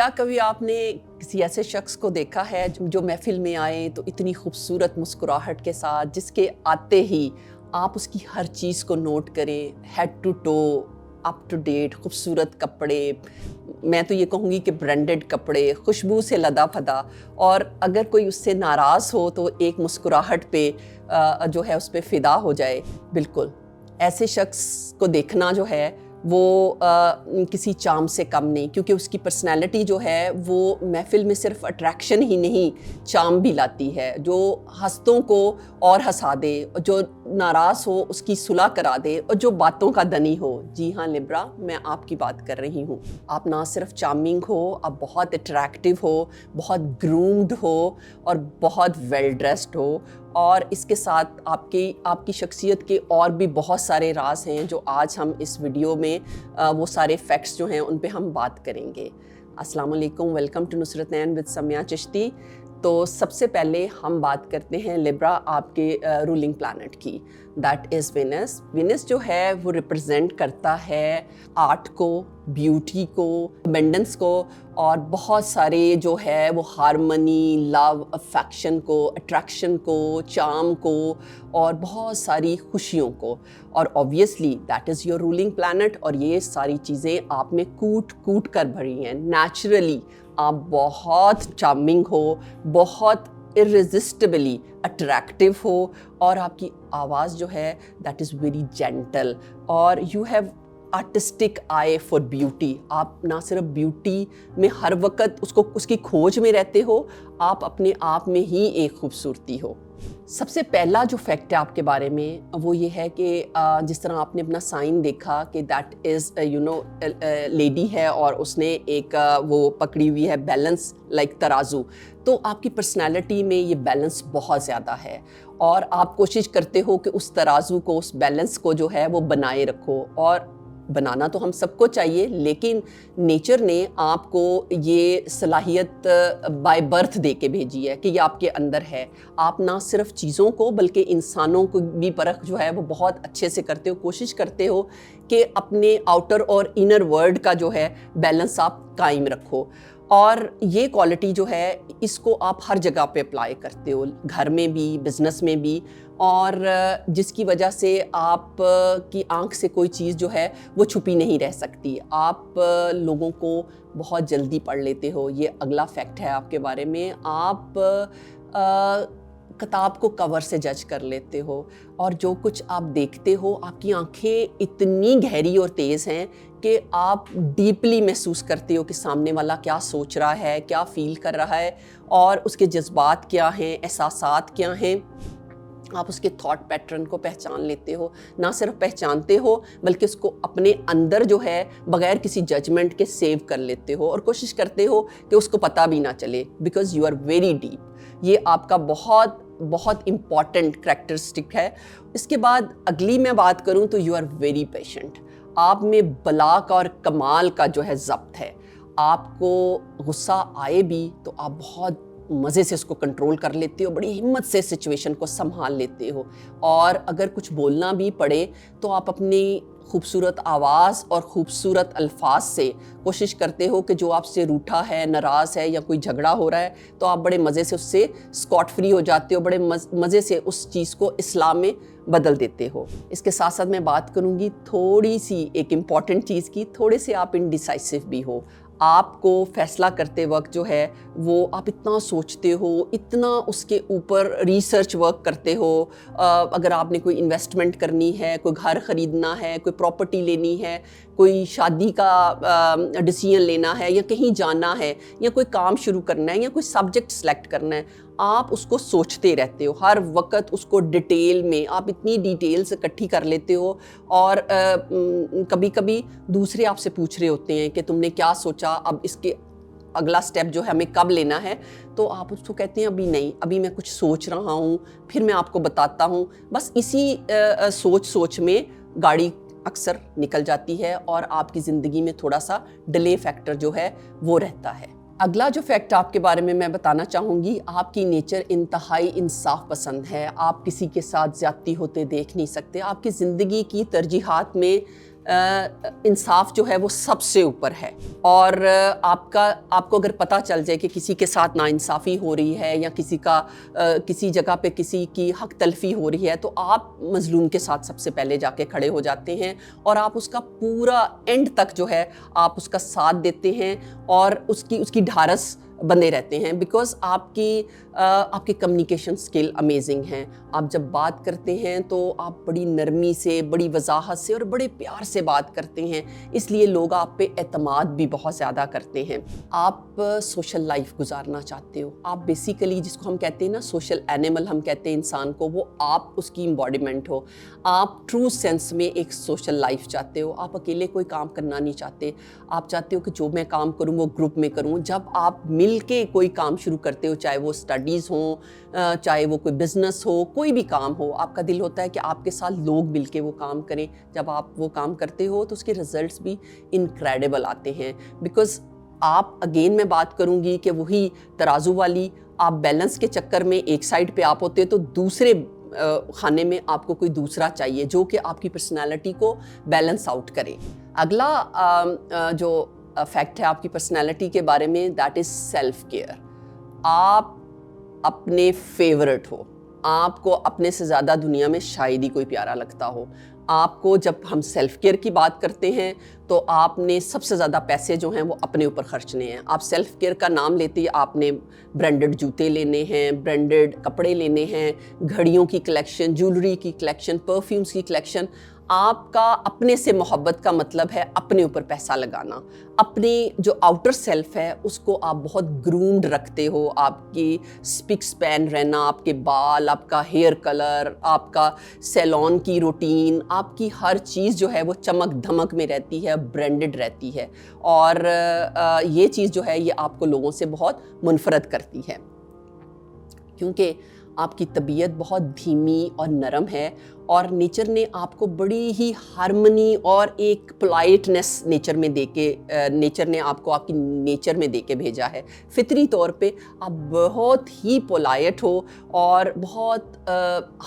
کیا کبھی آپ نے کسی ایسے شخص کو دیکھا ہے جو محفل میں آئے تو اتنی خوبصورت مسکراہٹ کے ساتھ، جس کے آتے ہی آپ اس کی ہر چیز کو نوٹ کریں، head to toe up to date, خوبصورت کپڑے، میں تو یہ کہوں گی کہ برانڈڈ کپڑے، خوشبو سے لدا پھدا، اور اگر کوئی اس سے ناراض ہو تو ایک مسکراہٹ پہ جو ہے اس پہ فدا ہو جائے؟ بالکل ایسے شخص کو دیکھنا جو ہے وہ کسی چارم سے کم نہیں، کیونکہ اس کی پرسنالٹی جو ہے وہ محفل میں صرف اٹریکشن ہی نہیں، چارم بھی لاتی ہے، جو ہستوں کو اور ہنسا دے، جو ناراض ہو اس کی صلح کرا دے، اور جو باتوں کا دنی ہو۔ جی ہاں لبرا، میں آپ کی بات کر رہی ہوں۔ آپ نہ صرف چارمنگ ہو، آپ بہت اٹریکٹیو ہو، بہت گرومڈ ہو، اور بہت ویل ڈریسڈ ہو، اور اس کے ساتھ آپ کی شخصیت کے اور بھی بہت سارے راز ہیں جو آج ہم اس ویڈیو میں وہ سارے فیکٹس جو ہیں ان پہ ہم بات کریں گے۔ السلام علیکم، ویلکم ٹو نصرت نین ود سمیہ چشتی۔ تو سب سے پہلے ہم بات کرتے ہیں لبرا آپ کے رولنگ پلانٹ کی، دیٹ از وینس۔ وینس جو ہے وہ ریپرزینٹ کرتا ہے آرٹ کو، بیوٹی کو، ابنڈنس کو، اور بہت سارے جو ہے وہ ہارمنی، لو، افیکشن کو، اٹریکشن کو، چارم کو، اور بہت ساری خوشیوں کو، اور obviously that is your ruling planet، اور یہ ساری چیزیں آپ میں کوٹ کوٹ کر بھری ہیں۔ نیچرلی آپ بہت چارمنگ ہو، بہت irresistibly اٹریکٹیو ہو، اور آپ کی آواز جو ہے that is very gentle، اور you have artistic I for beauty. آپ نہ صرف بیوٹی میں ہر وقت اس کی کھوج میں رہتے ہو، آپ اپنے آپ میں ہی ایک خوبصورتی ہو۔ سب سے پہلا جو فیکٹ ہے آپ کے بارے میں وہ یہ ہے کہ جس طرح آپ نے اپنا سائن دیکھا کہ دیٹ از لیڈی ہے، اور اس نے ایک وہ پکڑی ہوئی ہے بیلنس لائک ترازو، تو آپ کی پرسنالٹی میں یہ بیلنس بہت زیادہ ہے، اور آپ کوشش کرتے ہو کہ اس ترازو کو، اس بیلنس کو جو ہے وہ بنائے رکھو۔ اور بنانا تو ہم سب کو چاہیے، لیکن نیچر نے آپ کو یہ صلاحیت بائی برتھ دے کے بھیجی ہے کہ یہ آپ کے اندر ہے۔ آپ نہ صرف چیزوں کو بلکہ انسانوں کو بھی پرکھ جو ہے وہ بہت اچھے سے کرتے ہو، کوشش کرتے ہو کہ اپنے آؤٹر اور انر ورلڈ کا جو ہے بیلنس آپ قائم رکھو، اور یہ کوالٹی جو ہے اس کو آپ ہر جگہ پہ اپلائی کرتے ہو، گھر میں بھی، بزنس میں بھی، اور جس کی وجہ سے آپ کی آنکھ سے کوئی چیز جو ہے وہ چھپی نہیں رہ سکتی۔ آپ لوگوں کو بہت جلدی پڑھ لیتے ہو، یہ اگلا فیکٹ ہے آپ کے بارے میں۔ آپ کتاب کو کور سے جج کر لیتے ہو، اور جو کچھ آپ دیکھتے ہو آپ کی آنکھیں اتنی گہری اور تیز ہیں کہ آپ ڈیپلی محسوس کرتے ہو کہ سامنے والا کیا سوچ رہا ہے، کیا فیل کر رہا ہے، اور اس کے جذبات کیا ہیں، احساسات کیا ہیں۔ آپ اس کے تھاٹ پیٹرن کو پہچان لیتے ہو، نہ صرف پہچانتے ہو بلکہ اس کو اپنے اندر جو ہے بغیر کسی ججمنٹ کے سیو کر لیتے ہو، اور کوشش کرتے ہو کہ اس کو پتہ بھی نہ چلے، because you are very deep. یہ آپ کا بہت بہت امپورٹنٹ کریکٹرسٹک ہے۔ اس کے بعد اگلی میں بات کروں تو یو آر ویری پیشنٹ۔ آپ میں بلاغت اور کمال کا جو ہے ضبط ہے۔ آپ کو غصہ آئے بھی تو آپ بہت مزے سے اس کو کنٹرول کر لیتے ہو، بڑی ہمت سے سچویشن کو سنبھال لیتے ہو، اور اگر کچھ بولنا بھی پڑے تو آپ اپنی خوبصورت آواز اور خوبصورت الفاظ سے کوشش کرتے ہو کہ جو آپ سے روٹھا ہے، ناراض ہے، یا کوئی جھگڑا ہو رہا ہے تو آپ بڑے مزے سے اس سے اسکاٹ فری ہو جاتے ہو، بڑے مزے سے اس چیز کو اصلاح میں بدل دیتے ہو۔ اس کے ساتھ ساتھ میں بات کروں گی تھوڑی سی ایک امپورٹنٹ چیز کی، تھوڑے سے آپ انڈیسائسو بھی ہو۔ آپ کو فیصلہ کرتے وقت جو ہے وہ آپ اتنا سوچتے ہو، اتنا اس کے اوپر ریسرچ ورک کرتے ہو۔ اگر آپ نے کوئی انویسٹمنٹ کرنی ہے، کوئی گھر خریدنا ہے، کوئی پراپرٹی لینی ہے، کوئی شادی کا ڈیسیژن لینا ہے، یا کہیں جانا ہے، یا کوئی کام شروع کرنا ہے، یا کوئی سبجیکٹ سلیکٹ کرنا ہے، آپ اس کو سوچتے رہتے ہو ہر وقت، اس کو ڈیٹیل میں آپ اتنی ڈیٹیلز اکٹھی کر لیتے ہو، اور کبھی کبھی دوسرے آپ سے پوچھ رہے ہوتے ہیں کہ تم نے کیا سوچا، اب اس کے اگلا سٹیپ جو ہے ہمیں کب لینا ہے، تو آپ اس کو کہتے ہیں ابھی نہیں، ابھی میں کچھ سوچ رہا ہوں، پھر میں آپ کو بتاتا ہوں۔ بس اسی سوچ میں گاڑی اکثر نکل جاتی ہے، اور آپ کی زندگی میں تھوڑا سا ڈیلے فیکٹر جو ہے وہ رہتا ہے۔ اگلا جو فیکٹ آپ کے بارے میں بتانا چاہوں گی، آپ کی نیچر انتہائی انصاف پسند ہے۔ آپ کسی کے ساتھ زیادتی ہوتے دیکھ نہیں سکتے۔ آپ کی زندگی کی ترجیحات میں انصاف جو ہے وہ سب سے اوپر ہے. اور آپ کو اگر پتہ چل جائے کہ کسی کے ساتھ ناانصافی ہو رہی ہے یا کسی جگہ پہ کسی کی حق تلفی ہو رہی ہے تو آپ مظلوم کے ساتھ سب سے پہلے جا کے کھڑے ہو جاتے ہیں اور آپ اس کا پورا اینڈ تک جو ہے آپ اس کا ساتھ دیتے ہیں اور اس کی ڈھارس بندے رہتے ہیں. بیکاز آپ کی کمیونیکیشن سکل امیزنگ ہیں. آپ جب بات کرتے ہیں تو آپ بڑی نرمی سے, بڑی وضاحت سے اور بڑے پیار سے بات کرتے ہیں, اس لیے لوگ آپ پہ اعتماد بھی بہت زیادہ کرتے ہیں. آپ سوشل لائف گزارنا چاہتے ہو, آپ بیسیکلی جس کو ہم کہتے ہیں نا سوشل اینیمل ہم کہتے ہیں انسان کو, وہ آپ اس کی امبوڈیمنٹ ہو. آپ ٹرو سینس میں ایک سوشل لائف چاہتے ہو. آپ اکیلے کوئی کام کرنا نہیں چاہتے. آپ چاہتے ہو کہ جو میں کام کروں وہ گروپ میں کروں. جب آپ مل کے کوئی کام شروع کرتے ہو, چاہے وہ اسٹڈیز ہوں, چاہے وہ کوئی بزنس ہو, کوئی بھی کام ہو, آپ کا دل ہوتا ہے کہ آپ کے ساتھ لوگ مل کے وہ کام کریں. جب آپ وہ کام کرتے ہو تو اس کے رزلٹس بھی انکریڈیبل آتے ہیں. بیکاز آپ اگین میں بات کروں گی کہ وہی ترازو والی, آپ بیلنس کے چکر میں ایک سائڈ پہ آپ ہوتے تو دوسرے خانے میں آپ کو کوئی دوسرا چاہیے جو کہ آپ کی پرسنالٹی کو بیلنس آؤٹ کرے. اگلا جو فیکٹ ہے آپ کی پرسنالٹی کے بارے میں, دیٹ از سیلف کیئر. آپ اپنے فیورٹ ہو. آپ کو اپنے سے زیادہ دنیا میں شاید ہی کوئی پیارا لگتا ہو. آپ کو جب ہم سیلف کیئر کی بات کرتے ہیں تو آپ نے سب سے زیادہ پیسے جو ہیں وہ اپنے اوپر خرچنے ہیں. آپ سیلف کیئر کا نام لیتے ہی آپ نے برانڈڈ جوتے لینے ہیں, برانڈڈ کپڑے لینے ہیں, گھڑیوں کی کلیکشن, جولری کی کلیکشن, پرفیومز کی کلیکشن. آپ کا اپنے سے محبت کا مطلب ہے اپنے اوپر پیسہ لگانا. اپنی جو آؤٹر سیلف ہے اس کو آپ بہت گرومڈ رکھتے ہو. آپ کی سپکس پین رہنا, آپ کے بال, آپ کا ہیئر کلر, آپ کا سیلون کی روٹین, آپ کی ہر چیز جو ہے وہ چمک دھمک میں رہتی ہے, برانڈڈ رہتی ہے. اور یہ چیز جو ہے یہ آپ کو لوگوں سے بہت منفرد کرتی ہے کیونکہ آپ کی طبیعت بہت دھیمی اور نرم ہے اور نیچر نے آپ کو بڑی ہی ہارمنی اور ایک پولائٹنس نیچر نے آپ کو آپ کی نیچر میں دے کے بھیجا ہے. فطری طور پہ آپ بہت ہی پولائٹ ہو اور بہت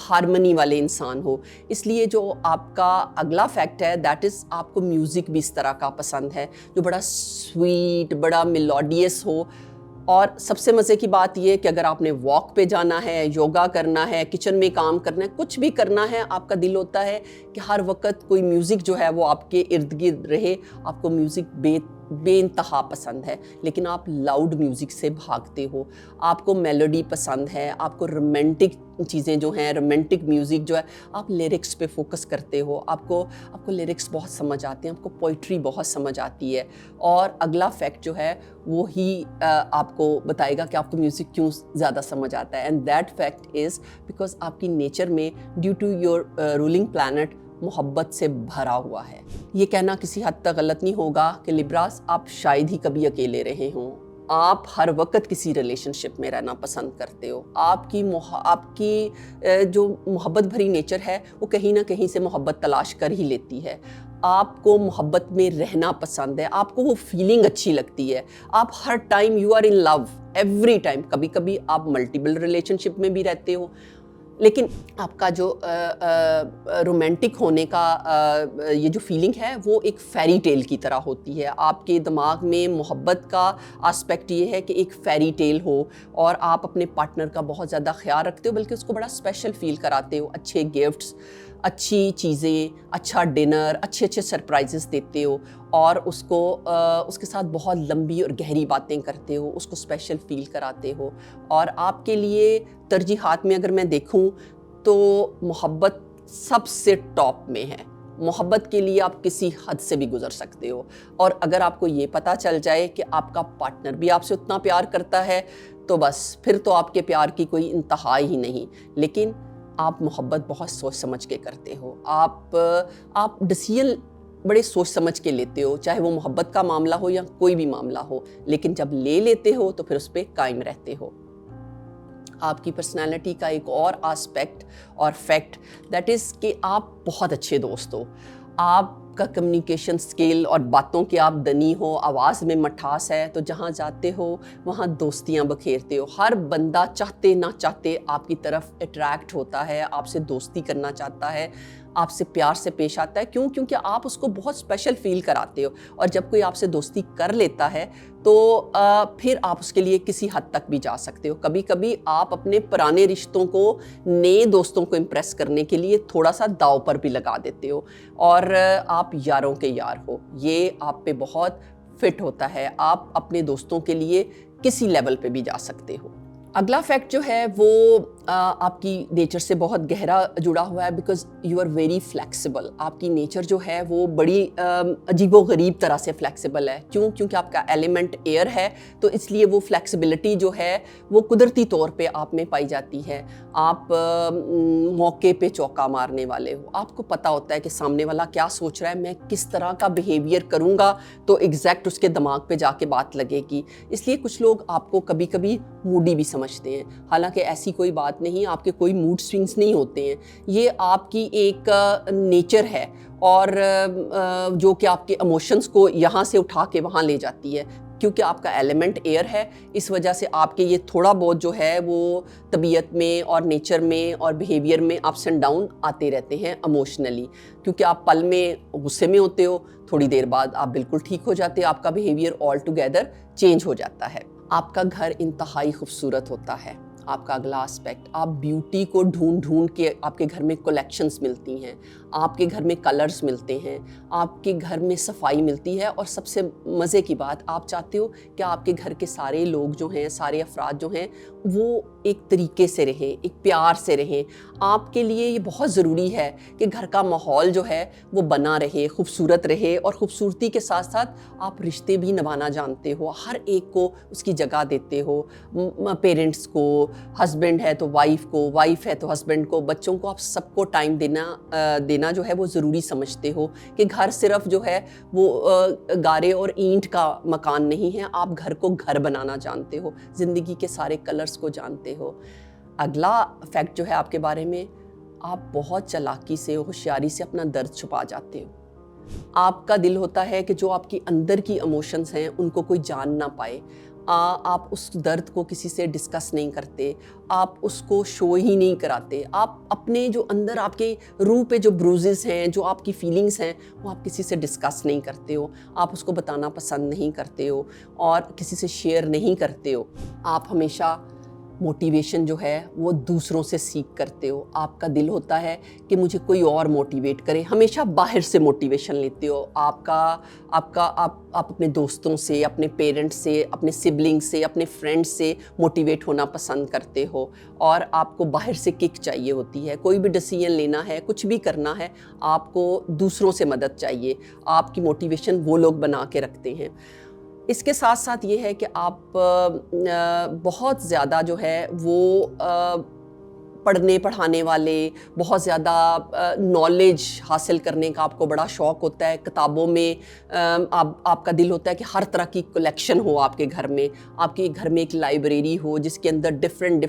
ہارمنی والے انسان ہو. اس لیے جو آپ کا اگلا فیکٹ ہے دیٹ از آپ کو میوزک بھی اس طرح کا پسند ہے جو بڑا سویٹ, بڑا میلوڈیس ہو. اور سب سے مزے کی بات یہ کہ اگر آپ نے واک پہ جانا ہے, یوگا کرنا ہے, کچن میں کام کرنا ہے, کچھ بھی کرنا ہے, آپ کا دل ہوتا ہے کہ ہر وقت کوئی میوزک جو ہے وہ آپ کے ارد گرد رہے. آپ کو میوزک بے انتہا پسند ہے لیکن آپ لاؤڈ میوزک سے بھاگتے ہو. آپ کو میلوڈی پسند ہے, آپ کو رومانٹک چیزیں جو ہیں, رومانٹک میوزک جو ہے, آپ لیرکس پہ فوکس کرتے ہو. آپ کو لیرکس بہت سمجھ آتے ہیں, آپ کو پوئٹری بہت سمجھ آتی ہے. اور اگلا فیکٹ جو ہے وہی آپ کو بتائے گا کہ آپ کو میوزک کیوں زیادہ سمجھ آتا ہے. And that fact is because آپ کی نیچر میں due to your ruling planet محبت سے بھرا ہوا ہے. یہ کہنا کسی حد تک غلط نہیں ہوگا کہ لیبراس آپ شاید ہی کبھی اکیلے رہے ہوں. آپ ہر وقت کسی ریلیشن شپ میں رہنا پسند کرتے ہو. آپ کی جو محبت بھری نیچر ہے وہ کہیں نہ کہیں سے محبت تلاش کر ہی لیتی ہے. آپ کو محبت میں رہنا پسند ہے, آپ کو وہ فیلنگ اچھی لگتی ہے. آپ ہر time you are in love every time. کبھی کبھی آپ ملٹیپل ریلیشن شپ میں بھی رہتے ہو لیکن آپ کا جو رومانٹک ہونے کا یہ جو فیلنگ ہے وہ ایک فیری ٹیل کی طرح ہوتی ہے. آپ کے دماغ میں محبت کا آسپیکٹ یہ ہے کہ ایک فیری ٹیل ہو اور آپ اپنے پارٹنر کا بہت زیادہ خیال رکھتے ہو بلکہ اس کو بڑا اسپیشل فیل کراتے ہو. اچھے گفٹس, اچھی چیزیں, اچھا ڈنر, اچھے سرپرائزز دیتے ہو اور اس کے ساتھ بہت لمبی اور گہری باتیں کرتے ہو, اس کو اسپیشل فیل کراتے ہو. اور آپ کے لیے ترجیحات میں اگر میں دیکھوں تو محبت سب سے ٹاپ میں ہے. محبت کے لیے آپ کسی حد سے بھی گزر سکتے ہو اور اگر آپ کو یہ پتہ چل جائے کہ آپ کا پارٹنر بھی آپ سے اتنا پیار کرتا ہے تو بس پھر تو آپ کے پیار کی کوئی انتہا ہی نہیں. لیکن آپ محبت بہت سوچ سمجھ کے کرتے ہو. آپ ڈیسیژن بڑے سوچ سمجھ کے لیتے ہو, چاہے وہ محبت کا معاملہ ہو یا کوئی بھی معاملہ ہو, لیکن جب لے لیتے ہو تو پھر اس پہ قائم رہتے ہو. آپ کی پرسنالٹی کا ایک اور آسپیکٹ اور فیکٹ دیٹ از کہ آپ بہت اچھے دوست ہو. آپ کا کمیونیکیشن سکل اور باتوں کے آپ دنی ہو, آواز میں مٹھاس ہے, تو جہاں جاتے ہو وہاں دوستیاں بکھیرتے ہو. ہر بندہ چاہتے نہ چاہتے آپ کی طرف اٹریکٹ ہوتا ہے, آپ سے دوستی کرنا چاہتا ہے, آپ سے پیار سے پیش آتا ہے. کیوں؟ کیونکہ آپ اس کو بہت اسپیشل فیل کراتے ہو. اور جب کوئی آپ سے دوستی کر لیتا ہے تو پھر آپ اس کے لیے کسی حد تک بھی جا سکتے ہو. کبھی کبھی آپ اپنے پرانے رشتوں کو نئے دوستوں کو امپریس کرنے کے لیے تھوڑا سا داؤ پر بھی لگا دیتے ہو, اور آپ یاروں کے یار ہو. یہ آپ پہ بہت فٹ ہوتا ہے, آپ اپنے دوستوں کے لیے کسی لیول پہ بھی جا سکتے ہو. اگلا فیکٹ جو ہے وہ آپ کی نیچر سے بہت گہرا جڑا ہوا ہے, because you are very flexible. آپ کی نیچر جو ہے وہ بڑی عجیب و غریب طرح سے فلیکسیبل ہے. کیوں؟ کیونکہ آپ کا ایلیمنٹ ایئر ہے, تو اس لیے وہ فلیکسیبلٹی جو ہے وہ قدرتی طور پہ آپ میں پائی جاتی ہے. آپ موقع پہ چوکا مارنے والے ہو. آپ کو پتہ ہوتا ہے کہ سامنے والا کیا سوچ رہا ہے, میں کس طرح کا بیہیویئر کروں گا تو ایگزیکٹ اس کے دماغ پہ جا کے بات لگے گی. اس لیے کچھ لوگ آپ کو کبھی کبھی موڈی بھی سمجھتے ہیں, حالانکہ ایسی کوئی بات نہیں. آپ کے کوئی موڈ سوئنگس نہیں ہوتے ہیں, یہ آپ کی ایک نیچر ہے, اور جو کہ آپ کے ایموشنز کو یہاں سے اٹھا کے وہاں لے جاتی ہے. کیونکہ آپ کا ایلیمنٹ ایئر ہے, اس وجہ سے آپ کے یہ تھوڑا بہت جو ہے وہ طبیعت میں اور نیچر میں اور بیہیویئر میں اپس اینڈ ڈاؤن آتے رہتے ہیں ایموشنلی. کیونکہ آپ پل میں غصے میں ہوتے ہو, تھوڑی دیر بعد آپ بالکل ٹھیک ہو جاتے, آپ کا بیہیویئر آل ٹوگیدر چینج ہو جاتا ہے. آپ کا گھر انتہائی خوبصورت ہوتا ہے. آپ کا اگلا اسپیکٹ, آپ بیوٹی کو ڈھونڈ ڈھونڈ کے آپ کے گھر میں کلیکشنز ملتی ہیں, آپ کے گھر میں کلرز ملتے ہیں, آپ کے گھر میں صفائی ملتی ہے, اور سب سے مزے کی بات, آپ چاہتے ہو کہ آپ کے گھر کے سارے لوگ جو ہیں, سارے افراد جو ہیں, وہ ایک طریقے سے رہیں, ایک پیار سے رہیں. آپ کے لیے یہ بہت ضروری ہے کہ گھر کا ماحول جو ہے وہ بنا رہے, خوبصورت رہے, اور خوبصورتی کے ساتھ ساتھ آپ رشتے بھی نبھانا جانتے ہو, ہر ایک کو اس کی جگہ دیتے ہو. پیرنٹس کو, ہسبینڈ ہے تو وائف کو, وائف ہے تو ہسبینڈ کو, بچوں کو, آپ سب کو ٹائم دینا جو ہے وہ ضروری سمجھتے ہو. کہ گھر صرف جو ہے وہ گارے اور اینٹ کا مکان نہیں ہے, آپ گھر کو گھر بنانا جانتے ہو, زندگی کے سارے کلرز کو جانتے ہو. اگلا فیکٹ جو ہے آپ کے بارے میں, آپ بہت چالاکی سے, ہوشیاری سے اپنا درد چھپا جاتے ہو. آپ کا دل ہوتا ہے کہ جو آپ کی اندر کی ایموشنز ہیں ان کو کوئی جان نہ پائے. آپ اس درد کو کسی سے ڈسکس نہیں کرتے, آپ اس کو شو ہی نہیں کراتے. آپ اپنے جو اندر آپ کے روح پہ جو بروزز ہیں, جو آپ کی فیلنگز ہیں, وہ آپ کسی سے ڈسکس نہیں کرتے ہو, آپ اس کو بتانا پسند نہیں کرتے ہو, اور کسی سے شیئر نہیں کرتے ہو. آپ ہمیشہ موٹیویشن جو ہے وہ دوسروں سے سیکھ کرتے ہو. آپ کا دل ہوتا ہے کہ مجھے کوئی اور موٹیویٹ کرے, ہمیشہ باہر سے موٹیویشن لیتے ہو. آپ اپنے دوستوں سے, اپنے پیرنٹس سے, اپنے سبلنگ سے, اپنے فرینڈ سے موٹیویٹ ہونا پسند کرتے ہو, اور آپ کو باہر سے کک چاہیے ہوتی ہے. کوئی بھی ڈیسیژن لینا ہے, کچھ بھی کرنا ہے, آپ کو دوسروں سے مدد چاہیے. آپ کی موٹیویشن وہ لوگ بنا کے رکھتے ہیں. اس کے ساتھ ساتھ یہ ہے کہ آپ بہت زیادہ جو ہے وہ پڑھنے پڑھانے والے, بہت زیادہ نالج حاصل کرنے کا آپ کو بڑا شوق ہوتا ہے. کتابوں میں آپ کا دل ہوتا ہے کہ ہر طرح کی کلیکشن ہو آپ کے گھر میں, آپ کے گھر میں ایک لائبریری ہو جس کے اندر ڈفرینٹ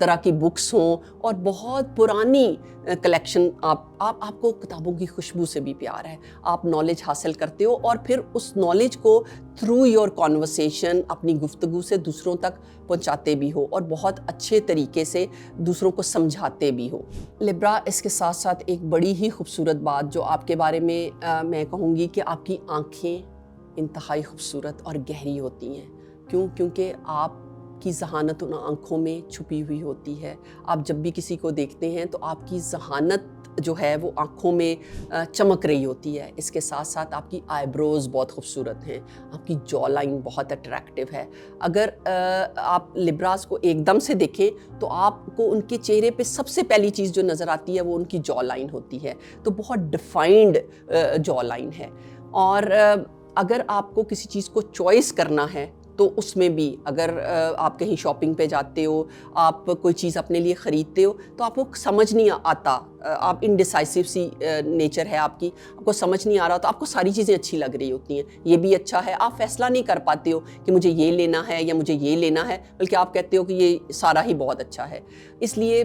طرح کی بکس ہوں, اور بہت پرانی کلیکشن. آپ کو کتابوں کی خوشبو سے بھی پیار ہے, آپ نالج حاصل کرتے ہو, اور پھر اس نالج کو تھرو یور کانورسیشن, اپنی گفتگو سے دوسروں تک پہنچاتے بھی ہو, اور بہت اچھے طریقے سے دوسروں کو سمجھاتے بھی ہو. لبرا, اس کے ساتھ ساتھ ایک بڑی ہی خوبصورت بات جو آپ کے بارے میں کہوں گی کہ آپ کی آنکھیں انتہائی خوبصورت اور گہری ہوتی ہیں. کیونکہ آپ کی ذہانت ان آنکھوں میں چھپی ہوئی ہوتی ہے. آپ جب بھی کسی کو دیکھتے ہیں تو آپ کی ذہانت جو ہے وہ آنکھوں میں چمک رہی ہوتی ہے. اس کے ساتھ ساتھ آپ کی آئی بروز بہت خوبصورت ہیں, آپ کی جو لائن بہت اٹریکٹیو ہے. اگر آپ لبراز کو ایک دم سے دیکھیں تو آپ کو ان کے چہرے پہ سب سے پہلی چیز جو نظر آتی ہے وہ ان کی جو لائن ہوتی ہے. تو بہت ڈیفائنڈ جو لائن ہے. اور اگر آپ کو کسی چیز کو چوائس کرنا ہے تو اس میں بھی, اگر آپ کہیں شاپنگ پہ جاتے ہو, آپ کوئی چیز اپنے لیے خریدتے ہو, تو آپ کو سمجھ نہیں آتا, آپ انڈیسائسو سی نیچر ہے آپ کی, آپ کو سمجھ نہیں آ رہا, تو آپ کو ساری چیزیں اچھی لگ رہی ہوتی ہیں. یہ بھی اچھا ہے, آپ فیصلہ نہیں کر پاتے ہو کہ مجھے یہ لینا ہے یا مجھے یہ لینا ہے, بلکہ آپ کہتے ہو کہ یہ سارا ہی بہت اچھا ہے. اس لیے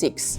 6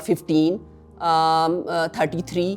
15, 33